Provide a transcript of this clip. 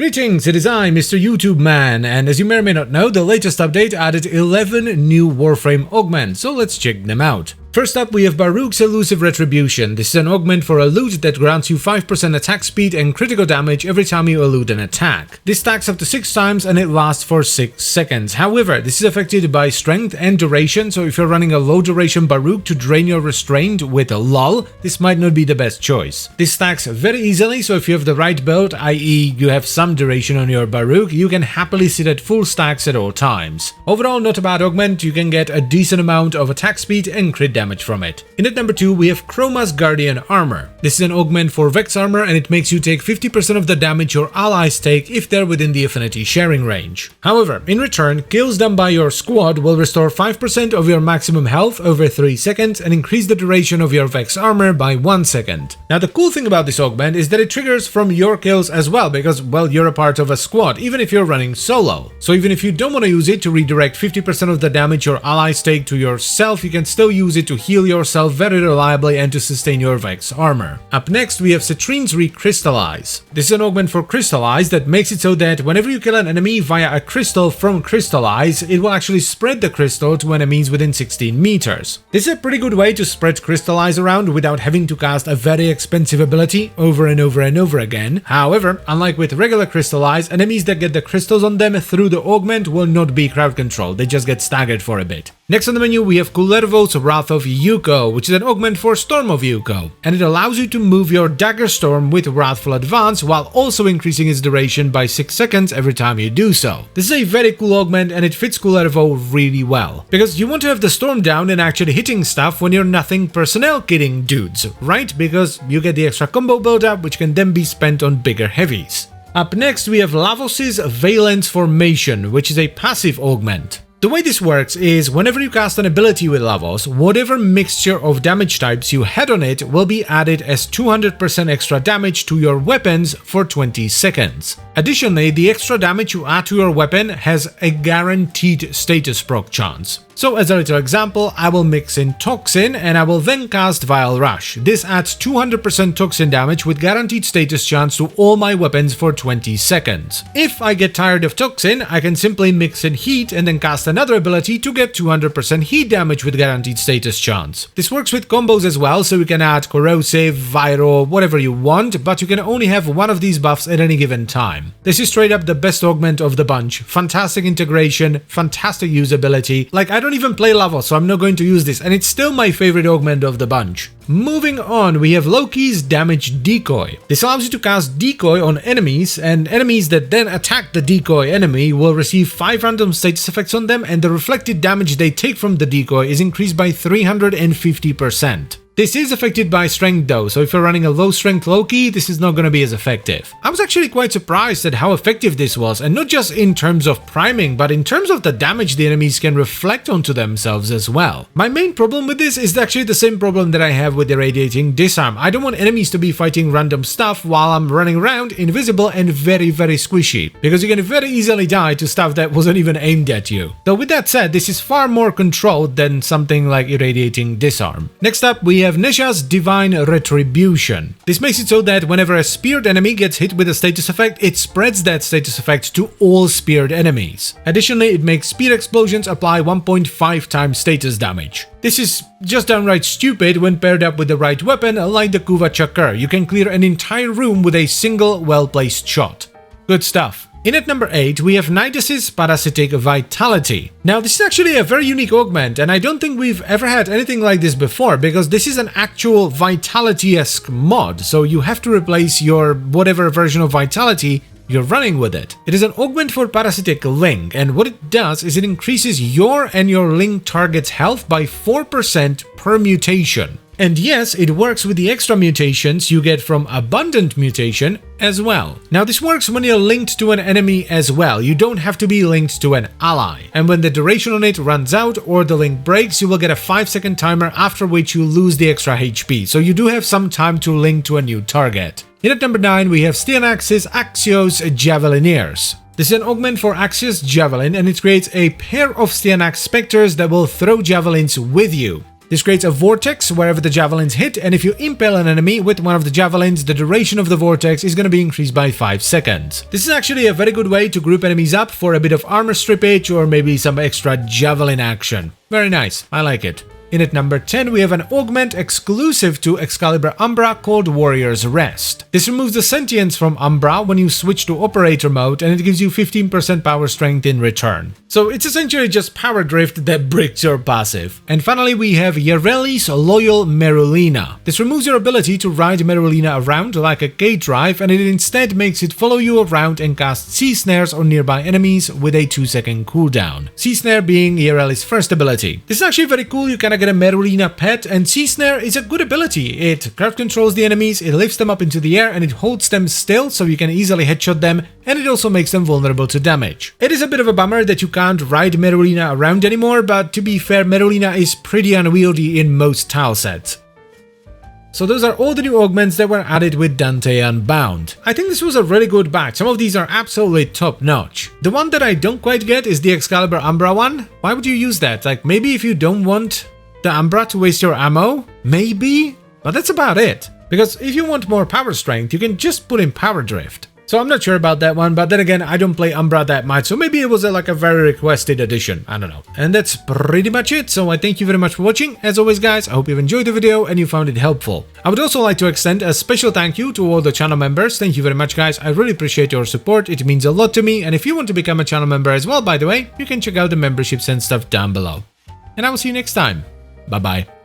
Greetings, it is I, Mr. YouTube Man, and as you may or may not know, the latest update added 11 new Warframe augments, so let's check them out. First up, we have Baruuk's Elusive Retribution. This is an augment for Elude that grants you 5% attack speed and critical damage every time you elude an attack. This stacks up to 6 times and it lasts for 6 seconds. However, this is affected by strength and duration, so if you're running a low duration Baruuk to drain your restraint with a lull, this might not be the best choice. This stacks very easily, so if you have the right build, i.e. you have some duration on your Baruuk, you can happily sit at full stacks at all times. Overall, not a bad augment, you can get a decent amount of attack speed and crit damage from it. In at number 2, we have Chroma's Guardian Armor. This is an augment for Vex armor and it makes you take 50% of the damage your allies take if they're within the affinity sharing range. However, in return, kills done by your squad will restore 5% of your maximum health over 3 seconds and increase the duration of your Vex armor by 1 second. Now the cool thing about this augment is that it triggers from your kills as well because, well, you're a part of a squad, even if you're running solo. So even if you don't want to use it to redirect 50% of the damage your allies take to yourself, you can still use it to heal yourself very reliably and to sustain your Vex armor. Up next, we have Citrine's Recrystallize. This is an augment for Crystallize that makes it so that whenever you kill an enemy via a crystal from Crystallize, it will actually spread the crystal to enemies within 16 meters. This is a pretty good way to spread Crystallize around without having to cast a very expensive ability over and over and over again. However, unlike with regular Crystallize, enemies that get the crystals on them through the augment will not be crowd controlled, they just get staggered for a bit. Next on the menu, we have Kullervo's Wrath of Ukko, which is an augment for Storm of Ukko, and it allows you to move your Dagger Storm with Wrathful Advance while also increasing its duration by 6 seconds every time you do so. This is a very cool augment and it fits Kullervo really well, because you want to have the Storm down and actually hitting stuff when you're nothing personnel killing dudes, right? Because you get the extra combo build-up which can then be spent on bigger heavies. Up next, we have Lavos's Valence Formation, which is a passive augment. The way this works is, whenever you cast an ability with Lavos, whatever mixture of damage types you had on it will be added as 200% extra damage to your weapons for 20 seconds. Additionally, the extra damage you add to your weapon has a guaranteed status proc chance. So as a little example, I will mix in Toxin and I will then cast Vile Rush. This adds 200% Toxin damage with guaranteed status chance to all my weapons for 20 seconds. If I get tired of Toxin, I can simply mix in Heat and then cast another ability to get 200% heat damage with guaranteed status chance. This works with combos as well, so you can add Corrosive, Viral, whatever you want, but you can only have one of these buffs at any given time. This is straight up the best augment of the bunch. Fantastic integration, fantastic usability. Like, I don't even play Lavos, so I'm not going to use this, and it's still my favorite augment of the bunch. Moving on, we have Loki's Damage Decoy. This allows you to cast Decoy on enemies, and enemies that then attack the Decoy enemy will receive 5 random status effects on them, and the reflected damage they take from the Decoy is increased by 350%. This is affected by strength though, so if you're running a low strength Loki, this is not going to be as effective. I was actually quite surprised at how effective this was, and not just in terms of priming, but in terms of the damage the enemies can reflect onto themselves as well. My main problem with this is actually the same problem that I have with Irradiating Disarm. I don't want enemies to be fighting random stuff while I'm running around invisible and very squishy, because you can very easily die to stuff that wasn't even aimed at you. Though with that said, this is far more controlled than something like Irradiating Disarm. Next up, we have Nezha's Divine Retribution. This makes it so that whenever a speared enemy gets hit with a status effect, it spreads that status effect to all speared enemies. Additionally, it makes spear explosions apply 1.5 times status damage. This is just downright stupid when paired up with the right weapon like the Kuva Chakar. You can clear an entire room with a single well-placed shot. Good stuff. In at number 8, we have Nidus's Parasitic Vitality. Now, this is actually a very unique augment, and I don't think we've ever had anything like this before, because this is an actual Vitality-esque mod, so you have to replace your whatever version of Vitality you're running with it. It is an augment for Parasitic Link, and what it does is it increases your and your Link target's health by 4% per mutation. And yes, it works with the extra mutations you get from Abundant Mutation as well. Now this works when you're linked to an enemy as well, you don't have to be linked to an ally. And when the duration on it runs out or the link breaks, you will get a 5-second timer after which you lose the extra HP, so you do have some time to link to a new target. In at number 9, we have Styanax's Axios Javelineers. This is an augment for Axios Javelin, and it creates a pair of Styanax Spectres that will throw javelins with you. This creates a vortex wherever the javelins hit, and if you impale an enemy with one of the javelins, the duration of the vortex is going to be increased by 5 seconds. This is actually a very good way to group enemies up for a bit of armor strippage or maybe some extra javelin action. Very nice, I like it. In at number 10, we have an augment exclusive to Excalibur Umbra called Warrior's Rest. This removes the sentience from Umbra when you switch to operator mode, and it gives you 15% power strength in return. So it's essentially just power drift that bricks your passive. And finally, we have Yareli's Loyal Merulina. This removes your ability to ride Merulina around like a K-drive, and it instead makes it follow you around and cast Sea Snares on nearby enemies with a 2-second cooldown. Sea Snare being Yareli's first ability. This is actually very cool. You kind of get a Merulina pet, and Sea Snare is a good ability. It crowd controls the enemies, it lifts them up into the air, and it holds them still so you can easily headshot them, and it also makes them vulnerable to damage. It is a bit of a bummer that you can't ride Merulina around anymore, but to be fair, Merulina is pretty unwieldy in most tile sets. So those are all the new augments that were added with Dante Unbound. I think this was a really good batch. Some of these are absolutely top notch. The one that I don't quite get is the Excalibur Umbra one. Why would you use that? Like, maybe if you don't want the Umbra to waste your ammo? Maybe? But that's about it. Because if you want more power strength, you can just put in Power Drift. So I'm not sure about that one, but then again, I don't play Umbra that much, so maybe it was like a very requested addition, I don't know. And that's pretty much it, so I thank you very much for watching. As always guys, I hope you've enjoyed the video and you found it helpful. I would also like to extend a special thank you to all the channel members. Thank you very much guys, I really appreciate your support, it means a lot to me, and if you want to become a channel member as well, by the way, you can check out the memberships and stuff down below. And I will see you next time. Bye bye.